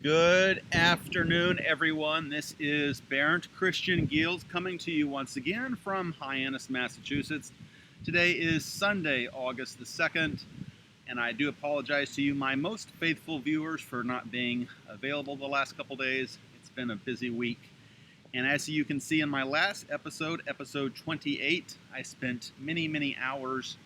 Good afternoon, everyone. This is Bernd Christian Giels coming to you once again from Hyannis, Massachusetts. Today is Sunday, August the 2nd, and I do apologize to you, my most faithful viewers, for not being available the last couple days. It's been a busy week. And as you can see in my last episode, episode 28, I spent many hours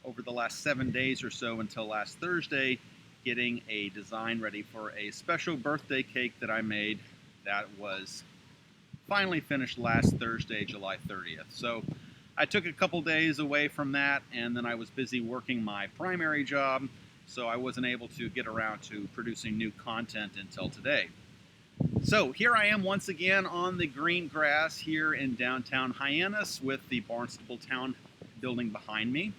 over the last 7 days or so until last Thursday getting a design ready for a special birthday cake that I made that was finally finished last Thursday, July 30th. So I took a couple days away from that, and then I was busy working my primary job, so I wasn't able to get around to producing new content until today. So here I am once again on the green grass here in downtown Hyannis with the Barnstable Town building behind me.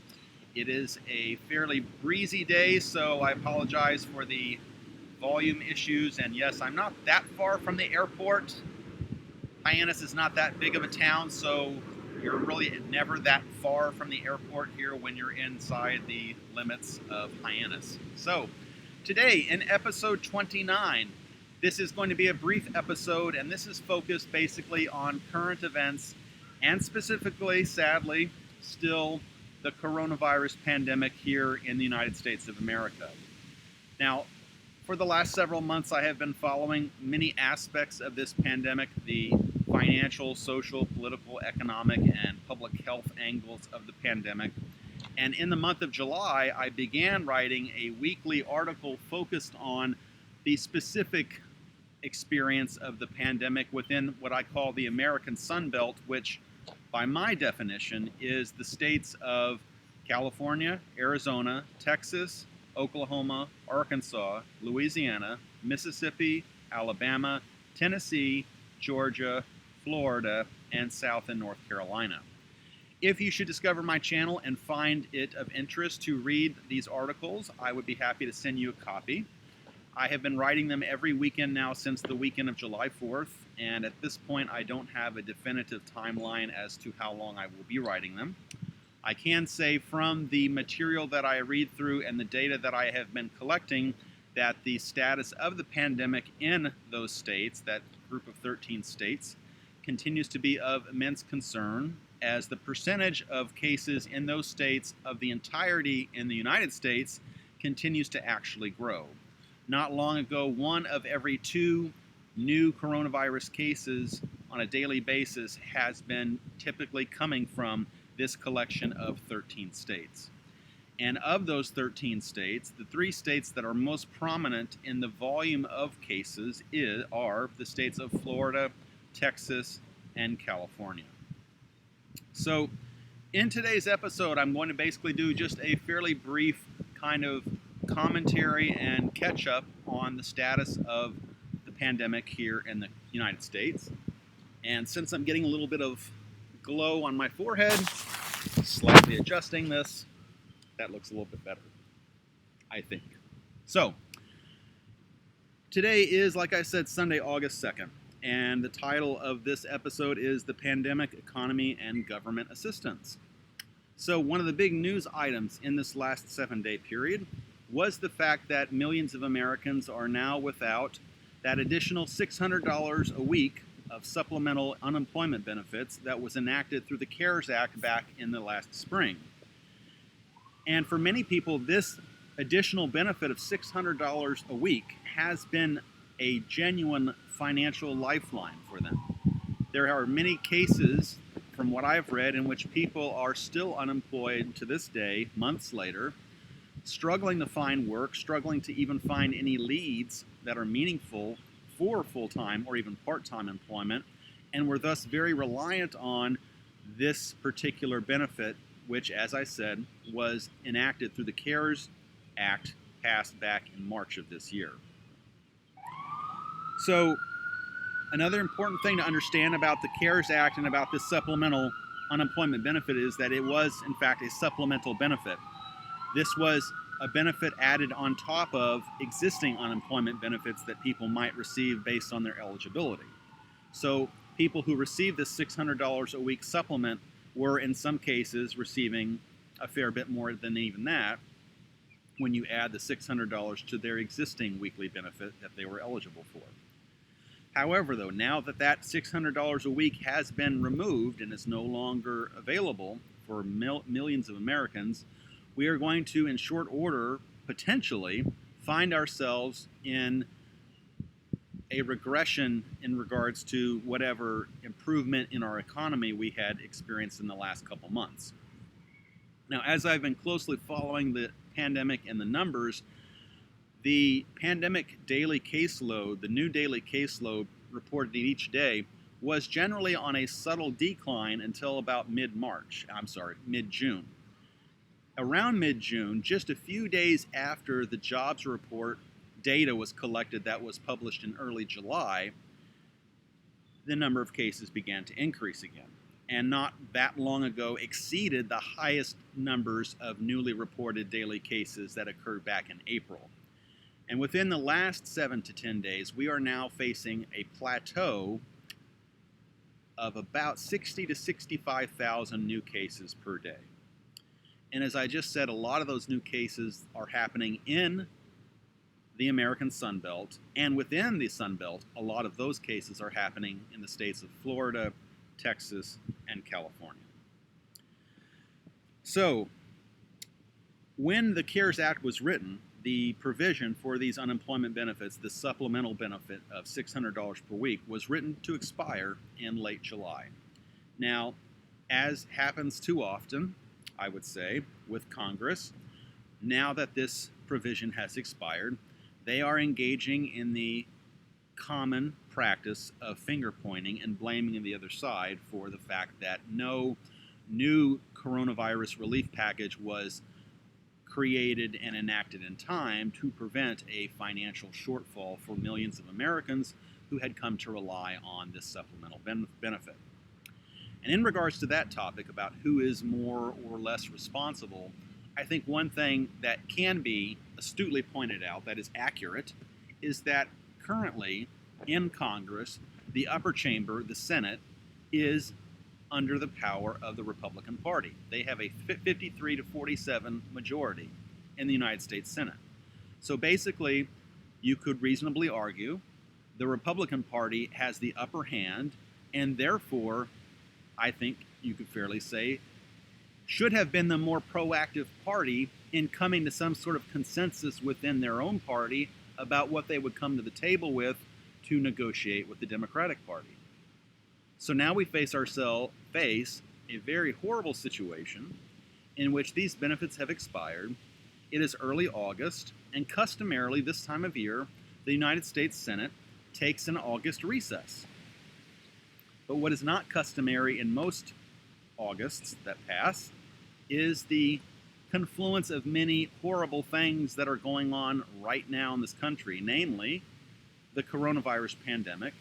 It is a fairly breezy day, so I apologize for the volume issues. And yes, I'm not that far from the airport. Hyannis is not that big of a town, so you're really never that far from the airport here when you're inside the limits of Hyannis. So today in episode 29, this is going to be a brief episode, and this is focused basically on current events and specifically, sadly, still the coronavirus pandemic here in the United States of America. Now, for the last several months, I have been following many aspects of this pandemic, the financial, social, political, economic, and public health angles of the pandemic. And in the month of July, I began writing a weekly article focused on the specific experience of the pandemic within what I call the American Sunbelt, which by my definition is the states of California, Arizona, Texas, Oklahoma, Arkansas, Louisiana, Mississippi, Alabama, Tennessee, Georgia, Florida, and South and North Carolina. If you should discover my channel and find it of interest to read these articles, I would be happy to send you a copy. I have been writing them every weekend now since the weekend of July 4th, and at this point I don't have a definitive timeline as to how long I will be writing them. I can say from the material that I read through and the data that I have been collecting that the status of the pandemic in those states, that group of 13 states, continues to be of immense concern, as the percentage of cases in those states of the entirety in the United States continues to actually grow. Not long ago, 1 of every 2 new coronavirus cases on a daily basis has been typically coming from this collection of 13 states. And of those 13 states, the 3 states that are most prominent in the volume of cases are the states of Florida, Texas, and California. So in today's episode, I'm going to basically do just a fairly brief kind of commentary and catch up on the status of the pandemic here in the United States. And since I'm getting a little bit of glow on my forehead, slightly adjusting this, that looks a little bit better, I think. So, today is, like I said, Sunday, August 2nd, and the title of this episode is The Pandemic Economy and Government Assistance. So, one of the big news items in this last 7-day period was the fact that millions of Americans are now without that additional $600 a week of supplemental unemployment benefits that was enacted through the CARES Act back in the last spring. And for many people, this additional benefit of $600 a week has been a genuine financial lifeline for them. There are many cases, from what I've read, in which people are still unemployed to this day, months later, struggling to find work, struggling to even find any leads that are meaningful for full-time or even part-time employment, and were thus very reliant on this particular benefit, which, as I said, was enacted through the CARES Act passed back in March of this year. So, another important thing to understand about the CARES Act and about this supplemental unemployment benefit is that it was, in fact, a supplemental benefit. This was a benefit added on top of existing unemployment benefits that people might receive based on their eligibility. So people who received this $600 a week supplement were in some cases receiving a fair bit more than even that, when you add the $600 to their existing weekly benefit that they were eligible for. However, though, now that that $600 a week has been removed and is no longer available for millions of Americans, we are going to, in short order, potentially find ourselves in a regression in regards to whatever improvement in our economy we had experienced in the last couple months. Now, as I've been closely following the pandemic and the numbers, the pandemic daily caseload, the new daily caseload reported each day, was generally on a subtle decline until about mid-June. Around mid-June, just a few days after the jobs report data was collected that was published in early July, the number of cases began to increase again, and not that long ago exceeded the highest numbers of newly reported daily cases that occurred back in April. And within the last 7 to 10 days, we are now facing a plateau of about 60 to 65,000 new cases per day. And as I just said, a lot of those new cases are happening in the American Sunbelt, and within the Sunbelt, a lot of those cases are happening in the states of Florida, Texas, and California. So, when the CARES Act was written, the provision for these unemployment benefits, the supplemental benefit of $600 per week, was written to expire in late July. Now, as happens too often, I would say, with Congress, now that this provision has expired, they are engaging in the common practice of finger pointing and blaming the other side for the fact that no new coronavirus relief package was created and enacted in time to prevent a financial shortfall for millions of Americans who had come to rely on this supplemental benefit. And in regards to that topic about who is more or less responsible, I think one thing that can be astutely pointed out that is accurate is that currently in Congress, the upper chamber, the Senate, is under the power of the Republican Party. They have a 53 to 47 majority in the United States Senate. So basically, you could reasonably argue the Republican Party has the upper hand, and therefore, I think you could fairly say, should have been the more proactive party in coming to some sort of consensus within their own party about what they would come to the table with to negotiate with the Democratic Party. So now we face a very horrible situation in which these benefits have expired. It is early August, and customarily this time of year, the United States Senate takes an August recess. But what is not customary in most Augusts that pass is the confluence of many horrible things that are going on right now in this country, namely the coronavirus pandemic,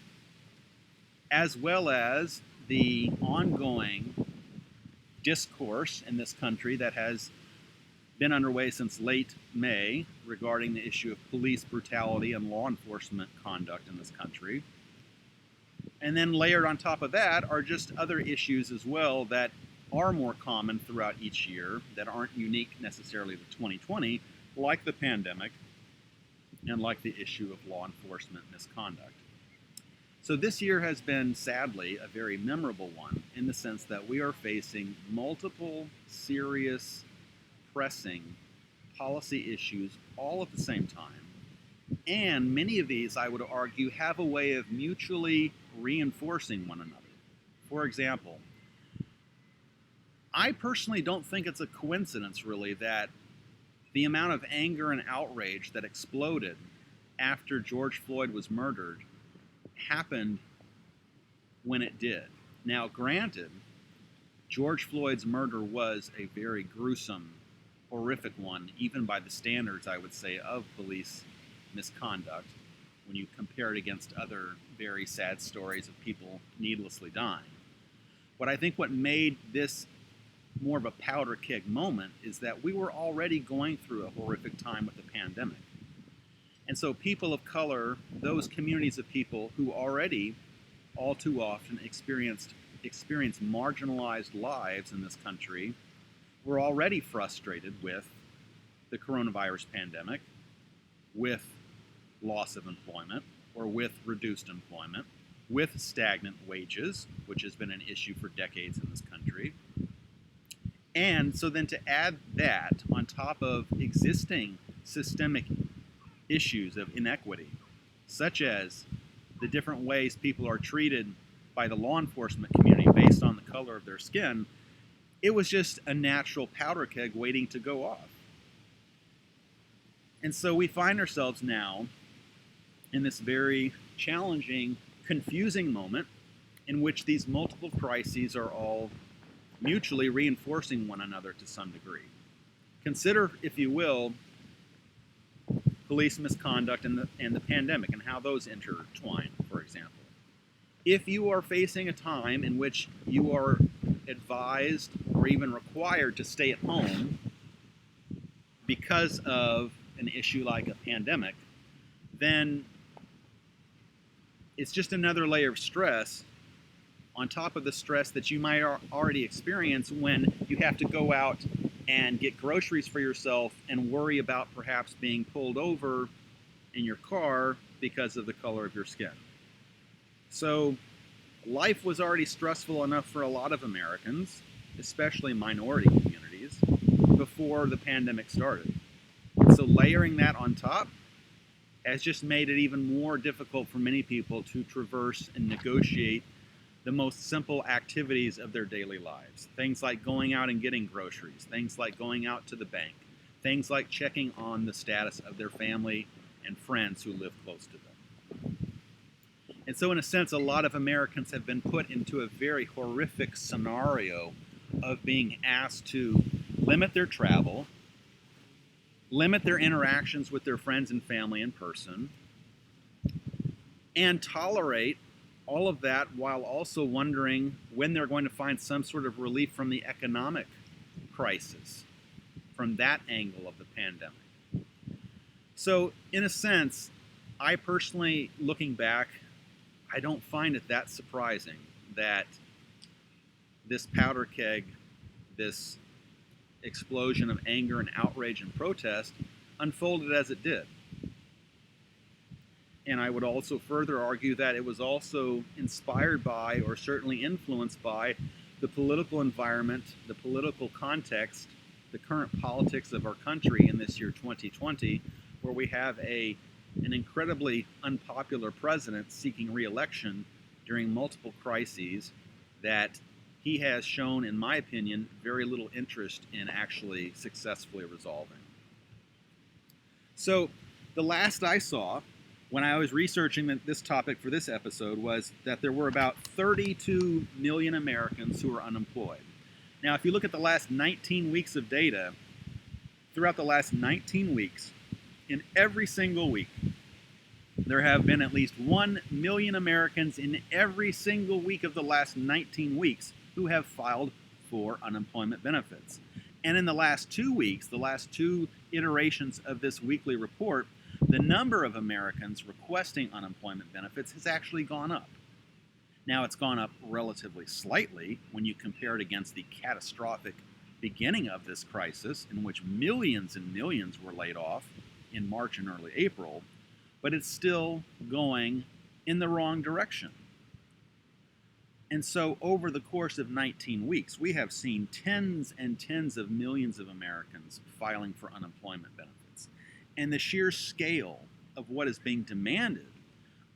as well as the ongoing discourse in this country that has been underway since late May regarding the issue of police brutality and law enforcement conduct in this country. And then layered on top of that are just other issues as well that are more common throughout each year that aren't unique necessarily to 2020, like the pandemic and like the issue of law enforcement misconduct. So this year has been, sadly, a very memorable one in the sense that we are facing multiple serious, pressing policy issues all at the same time. And many of these, I would argue, have a way of mutually reinforcing one another. For example, I personally don't think it's a coincidence, really, that the amount of anger and outrage that exploded after George Floyd was murdered happened when it did. Now, granted, George Floyd's murder was a very gruesome, horrific one, even by the standards, I would say, of police misconduct, when you compare it against other very sad stories of people needlessly dying. But I think what made this more of a powder keg moment is that we were already going through a horrific time with the pandemic. And so people of color, those communities of people who already all too often experience marginalized lives in this country, were already frustrated with the coronavirus pandemic with loss of employment or with reduced employment, with stagnant wages, which has been an issue for decades in this country. And so then to add that on top of existing systemic issues of inequity, such as the different ways people are treated by the law enforcement community based on the color of their skin, it was just a natural powder keg waiting to go off. And so we find ourselves now in this very challenging, confusing moment in which these multiple crises are all mutually reinforcing one another to some degree. Consider, if you will, police misconduct and the pandemic and how those intertwine, for example. If you are facing a time in which you are advised or even required to stay at home because of an issue like a pandemic, then it's just another layer of stress on top of the stress that you might already experience when you have to go out and get groceries for yourself and worry about perhaps being pulled over in your car because of the color of your skin. So life was already stressful enough for a lot of Americans, especially minority communities, before the pandemic started. So layering that on top has just made it even more difficult for many people to traverse and negotiate the most simple activities of their daily lives. Things like going out and getting groceries, things like going out to the bank, things like checking on the status of their family and friends who live close to them. And so in a sense, a lot of Americans have been put into a very horrific scenario of being asked to limit their travel, limit their interactions with their friends and family in person, and tolerate all of that while also wondering when they're going to find some sort of relief from the economic crisis, from that angle of the pandemic. So in a sense, I personally, looking back, I don't find it that surprising that this powder keg, this explosion of anger and outrage and protest unfolded as it did. And I would also further argue that it was also inspired by, or certainly influenced by, the political environment, the political context, the current politics of our country in this year 2020, where we have an incredibly unpopular president seeking re-election during multiple crises that he has shown, in my opinion, very little interest in actually successfully resolving. So the last I saw when I was researching this topic for this episode was that there were about 32 million Americans who are unemployed. Now, if you look at the last 19 weeks of data, throughout the last 19 weeks, in every single week, there have been at least 1 million Americans in every single week of the last 19 weeks who have filed for unemployment benefits. And in the last 2 weeks, the last 2 iterations of this weekly report, the number of Americans requesting unemployment benefits has actually gone up. Now, it's gone up relatively slightly when you compare it against the catastrophic beginning of this crisis, in which millions and millions were laid off in March and early April, but it's still going in the wrong direction. And so over the course of 19 weeks, we have seen tens and tens of millions of Americans filing for unemployment benefits. And the sheer scale of what is being demanded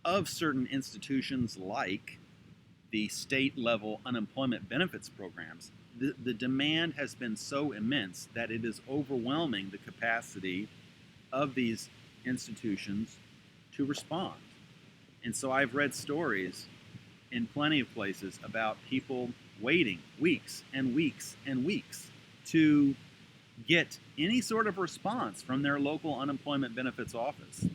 of certain institutions like the state-level unemployment benefits programs, the demand has been so immense that it is overwhelming the capacity of these institutions to respond. And so I've read stories in plenty of places about people waiting weeks and weeks and weeks to get any sort of response from their local unemployment benefits office.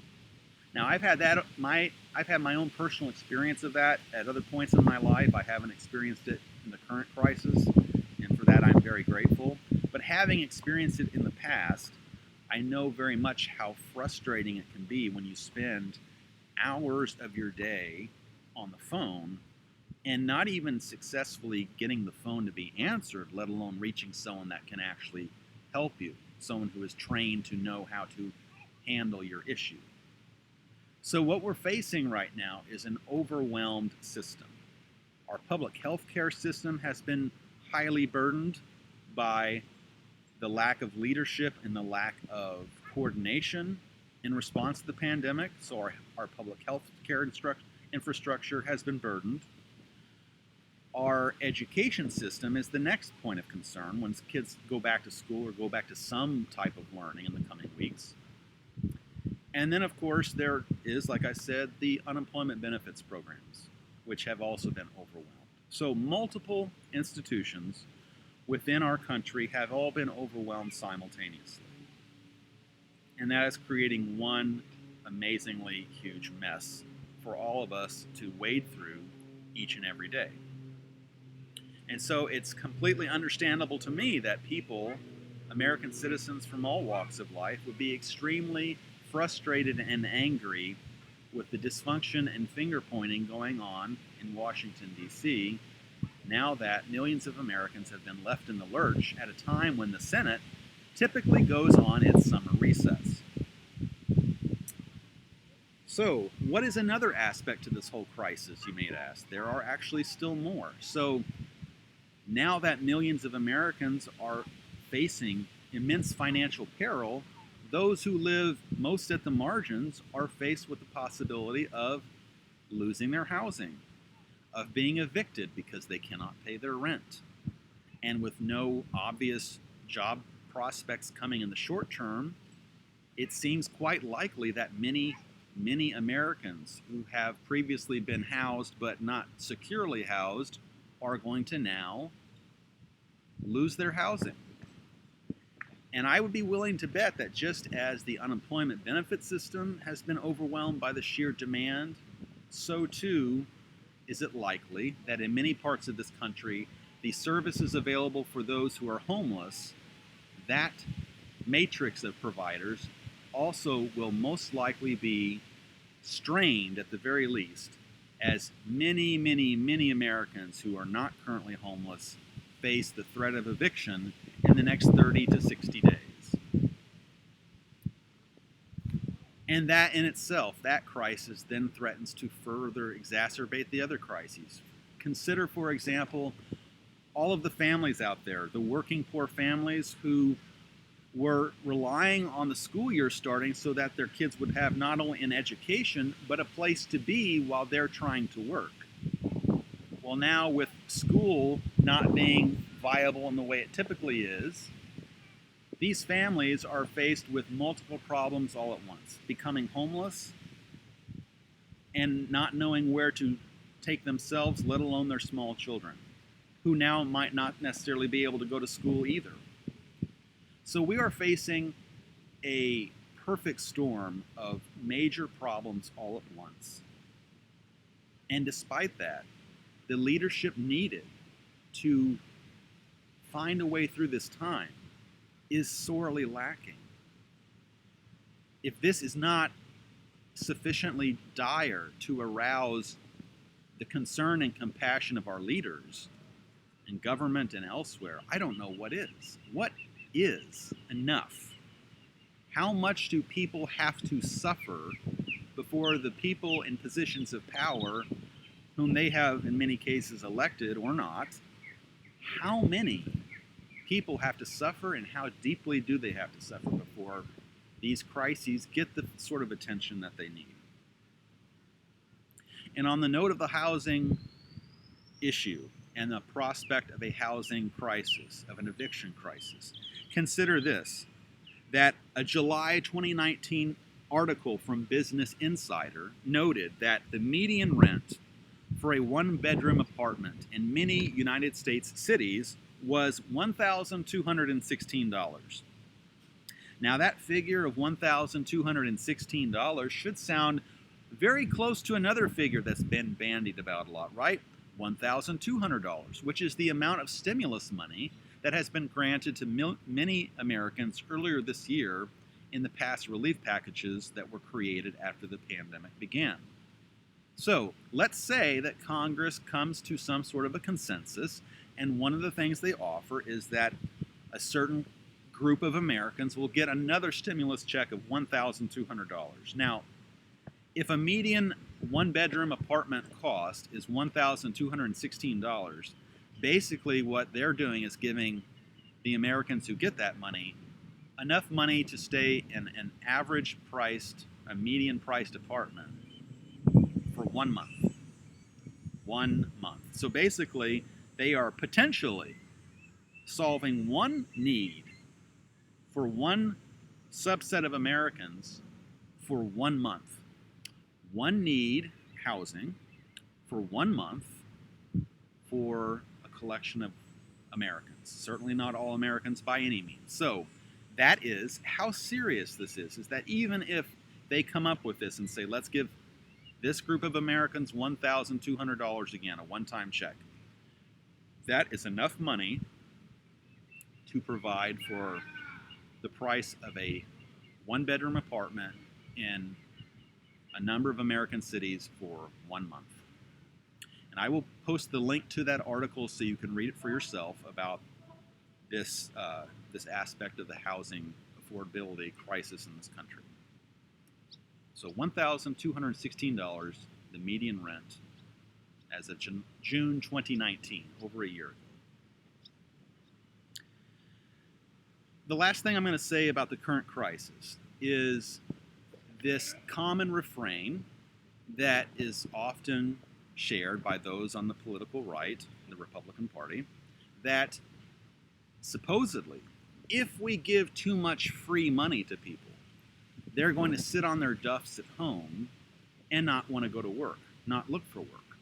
Now, I've had my own personal experience of that at other points in my life. I haven't experienced it in the current crisis, and for that I'm very grateful. But having experienced it in the past, I know very much how frustrating it can be when you spend hours of your day on the phone and not even successfully getting the phone to be answered, let alone reaching someone that can actually help you. someone who is trained to know how to handle your issue. So what we're facing right now is an overwhelmed system. Our public health care system has been highly burdened by the lack of leadership and the lack of coordination in response to the pandemic. So our public health care infrastructure has been burdened. Our education system is the next point of concern when kids go back to school or go back to some type of learning in the coming weeks. And then, of course, there is, like I said, the unemployment benefits programs, which have also been overwhelmed. So multiple institutions within our country have all been overwhelmed simultaneously. And that is creating one amazingly huge mess for all of us to wade through each and every day. And so it's completely understandable to me that people, American citizens from all walks of life, would be extremely frustrated and angry with the dysfunction and finger pointing going on in Washington, D.C., now that millions of Americans have been left in the lurch at a time when the Senate typically goes on its summer recess. So, what is another aspect to this whole crisis, you may ask? There are actually still more. So, now that millions of Americans are facing immense financial peril, those who live most at the margins are faced with the possibility of losing their housing, of being evicted because they cannot pay their rent. And with no obvious job prospects coming in the short term, it seems quite likely that many Americans who have previously been housed but not securely housed are going to now lose their housing. And I would be willing to bet that just as the unemployment benefit system has been overwhelmed by the sheer demand, so too is it likely that in many parts of this country, the services available for those who are homeless, that matrix of providers also will most likely be strained at the very least, as many Americans who are not currently homeless face the threat of eviction in the next 30 to 60 days. And that in itself, that crisis then threatens to further exacerbate the other crises. Consider, for example, all of the families out there, the working poor families who were relying on the school year starting so that their kids would have not only an education, but a place to be while they're trying to work. Well, now with school not being viable in the way it typically is, these families are faced with multiple problems all at once. Becoming homeless and not knowing where to take themselves, let alone their small children, who now might not necessarily be able to go to school either. So we are facing a perfect storm of major problems all at once. And despite that, the leadership needed to find a way through this time is sorely lacking. If this is not sufficiently dire to arouse the concern and compassion of our leaders in government and elsewhere, I don't know what is. What is enough? How much do people have to suffer before the people in positions of power, whom they have in many cases elected or not, how many people have to suffer and how deeply do they have to suffer before these crises get the sort of attention that they need? And on the note of the housing issue and the prospect of a housing crisis, of an eviction crisis, consider this, that a July 2019 article from Business Insider noted that the median rent for a one-bedroom apartment in many United States cities was $1,216. Now that figure of $1,216 should sound very close to another figure that's been bandied about a lot, right? $1,200, which is the amount of stimulus money that has been granted to many Americans earlier this year in the past relief packages that were created after the pandemic began. So let's say that Congress comes to some sort of a consensus, and one of the things they offer is that a certain group of Americans will get another stimulus check of $1,200. Now, if a median one-bedroom apartment cost is $1,216, basically what they're doing is giving the Americans who get that money enough money to stay in an a median-priced apartment for 1 month. 1 month. So basically, they are potentially solving one need for one subset of Americans for 1 month. One need, housing, for 1 month for a collection of Americans. Certainly not all Americans by any means. So that is how serious this is that even if they come up with this and say, let's give this group of Americans $1,200 again, a one-time check, that is enough money to provide for the price of a one-bedroom apartment in a number of American cities for 1 month. And I will post the link to that article so you can read it for yourself about this aspect of the housing affordability crisis in this country. So $1,216, the median rent, as of June 2019, over a year. The last thing I'm going to say about the current crisis is this common refrain that is often shared by those on the political right, the Republican Party, that supposedly, if we give too much free money to people, they're going to sit on their duffs at home and not want to go to work, not look for work.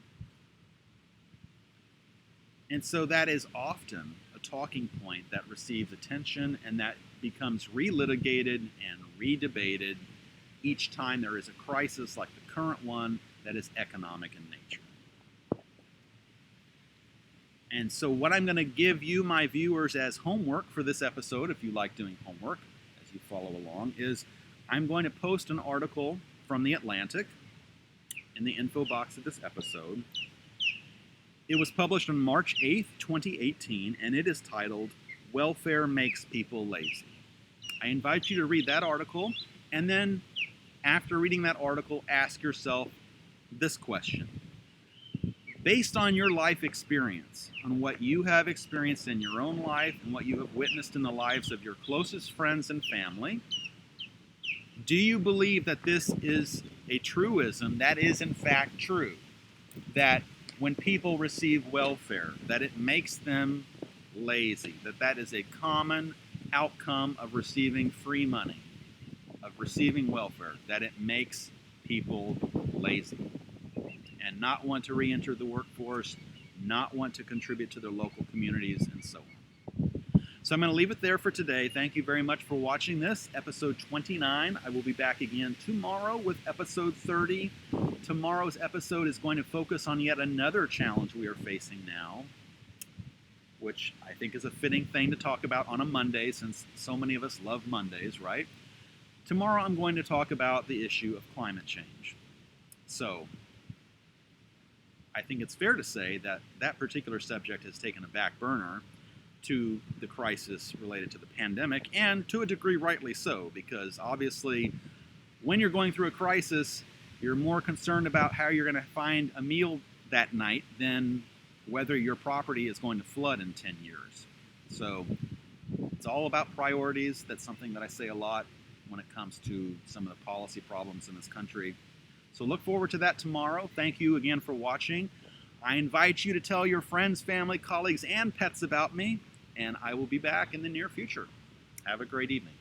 And so that is often a talking point that receives attention and that becomes relitigated and redebated each time there is a crisis like the current one that is economic in nature. And so what I'm going to give you, my viewers, as homework for this episode, if you like doing homework as you follow along, is I'm going to post an article from The Atlantic in the info box of this episode. It was published on March 8th, 2018, and it is titled, "Welfare Makes People Lazy." I invite you to read that article, and then after reading that article, ask yourself this question. Based on your life experience, on what you have experienced in your own life and what you have witnessed in the lives of your closest friends and family, do you believe that this is a truism that is in fact true? That when people receive welfare, that it makes them lazy, that is a common outcome of receiving free money, of receiving welfare, that it makes people lazy and not want to re-enter the workforce, not want to contribute to their local communities, and so on. So I'm going to leave it there for today. Thank you very much for watching this, episode 29. I will be back again tomorrow with episode 30. Tomorrow's episode is going to focus on yet another challenge we are facing now, which I think is a fitting thing to talk about on a Monday, since so many of us love Mondays, right? Tomorrow I'm going to talk about the issue of climate change. So I think it's fair to say that that particular subject has taken a back burner to the crisis related to the pandemic, and to a degree rightly so, because obviously when you're going through a crisis, you're more concerned about how you're going to find a meal that night than whether your property is going to flood in 10 years. So it's all about priorities. That's something that I say a lot when it comes to some of the policy problems in this country. So look forward to that tomorrow. Thank you again for watching. I invite you to tell your friends, family, colleagues, and pets about me, and I will be back in the near future. Have a great evening.